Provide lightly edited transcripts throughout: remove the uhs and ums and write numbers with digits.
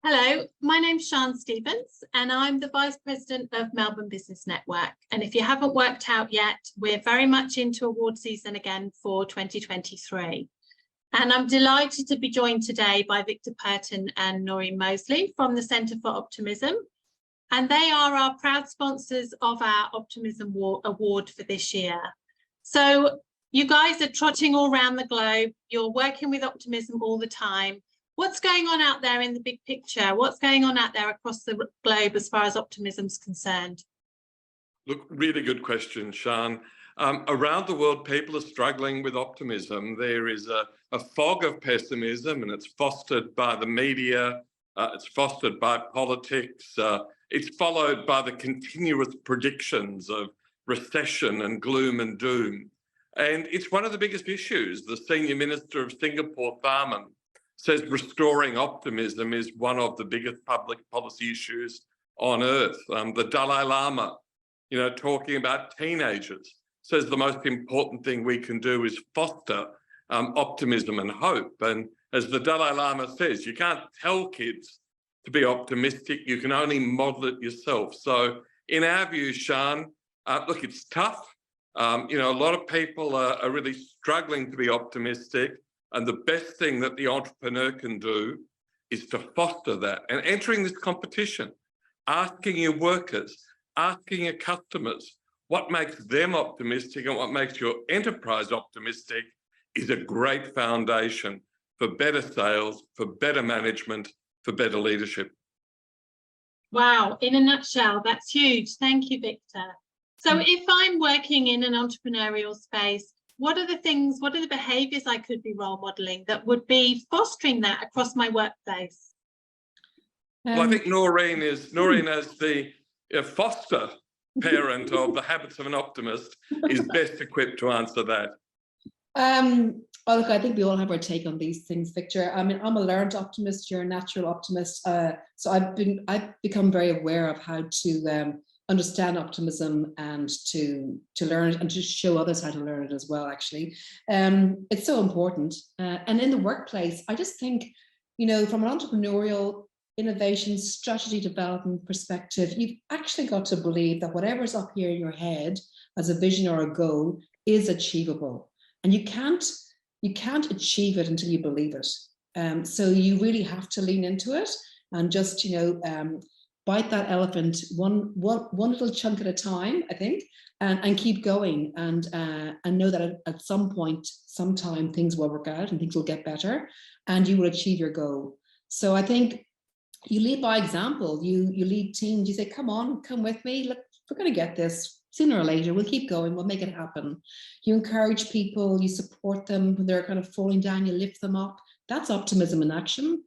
Hello, my name's Sian Stevens and I'm the Vice President of Melbourne Business Network. And if you haven't worked out yet, we're very much into award season again for 2023. And I'm delighted to be joined today by Victor Purton and Noreen Mosley from the Centre for Optimism. And they are our proud sponsors of our Optimism Award for this year. So you guys are trotting all around the globe. You're working with optimism all the time. What's going on out there in the big picture? What's going on out there across the globe as far as optimism is concerned? Look, really good question, Sian. Around the world, people are struggling with optimism. There is a fog of pessimism, and it's fostered by the media. It's fostered by politics. It's followed by the continuous predictions of recession and gloom and doom. And it's one of the biggest issues. The Senior Minister of Singapore, Tharman, says restoring optimism is one of the biggest public policy issues on earth. The Dalai Lama, talking about teenagers, says the most important thing we can do is foster optimism and hope. And as the Dalai Lama says, you can't tell kids to be optimistic, you can only model it yourself. So in our view, Sian, look, it's tough. A lot of people are really struggling to be optimistic. And the best thing that the entrepreneur can do is to foster that. And entering this competition, asking your workers, asking your customers, what makes them optimistic and what makes your enterprise optimistic is a great foundation for better sales, for better management, for better leadership. Wow, in a nutshell, that's huge. Thank you, Victor. So if I'm working in an entrepreneurial space, what are the behaviours I could be role modelling that would be fostering that across my workplace? Well, I think Noreen as the foster parent of the habits of an optimist is best equipped to answer that. Well, look, I think we all have our take on these things, Victor. I mean, I'm a learned optimist, you're a natural optimist. So I've become very aware of how to understand optimism and to learn it and to show others how to learn it as well, actually. It's so important. And in the workplace, I just think, from an entrepreneurial innovation strategy development perspective, you've actually got to believe that whatever's up here in your head as a vision or a goal is achievable. And you can't achieve it until you believe it. So you really have to lean into it and just, bite that elephant one little chunk at a time, I think, and keep going and know that at some point, sometime things will work out and things will get better and you will achieve your goal. So I think you lead by example, you lead teams, you say, come on, come with me, look, we're going to get this sooner or later, we'll keep going, we'll make it happen. You encourage people, you support them when they're kind of falling down, you lift them up. That's optimism in action.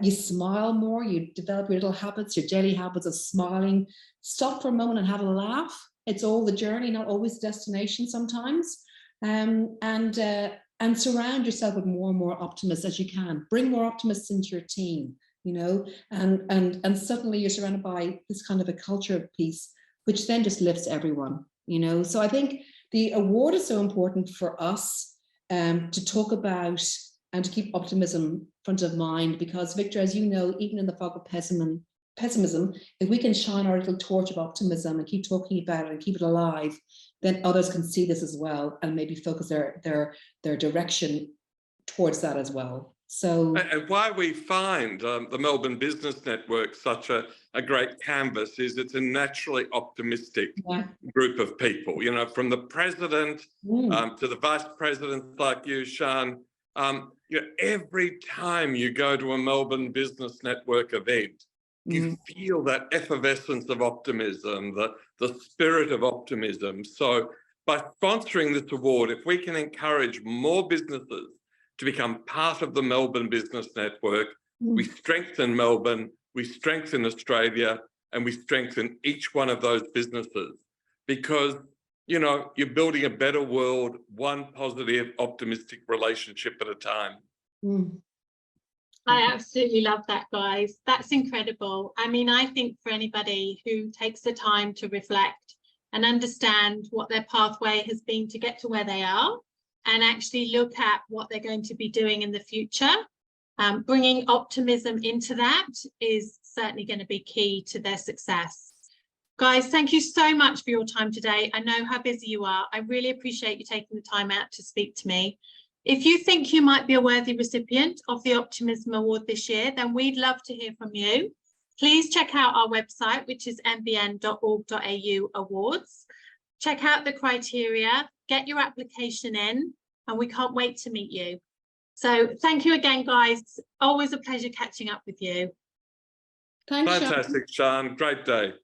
You smile more, you develop your little habits, your daily habits of smiling. Stop for a moment and have a laugh. It's all the journey, not always the destination sometimes. And surround yourself with more and more optimists as you can. Bring more optimists into your team, and suddenly you're surrounded by this kind of a culture piece, which then just lifts everyone, So I think the award is so important for us to talk about and to keep optimism front of mind, because Victor, as you know, even in the fog of pessimism, if we can shine our little torch of optimism and keep talking about it and keep it alive, then others can see this as well and maybe focus their direction towards that as well. So, and why we find the Melbourne Business Network such a great canvas is it's a naturally optimistic group of people, from the president to the vice president like you, Sian. Every time you go to a Melbourne Business Network event, you feel that effervescence of optimism, the spirit of optimism. So by sponsoring this award, if we can encourage more businesses to become part of the Melbourne Business Network, we strengthen Melbourne, we strengthen Australia, and we strengthen each one of those businesses because you're building a better world, one positive, optimistic relationship at a time. I absolutely love that, guys. That's incredible. I mean, I think for anybody who takes the time to reflect and understand what their pathway has been to get to where they are and actually look at what they're going to be doing in the future, Bringing optimism into that is certainly going to be key to their success. Guys, thank you so much for your time today. I know how busy you are. I really appreciate you taking the time out to speak to me. If you think you might be a worthy recipient of the Optimism Award this year, then we'd love to hear from you. Please check out our website, which is nbn.org.au/awards. Check out the criteria, get your application in, and we can't wait to meet you. So thank you again, guys. Always a pleasure catching up with you. Thanks, Sian. Fantastic, Sian. Great day.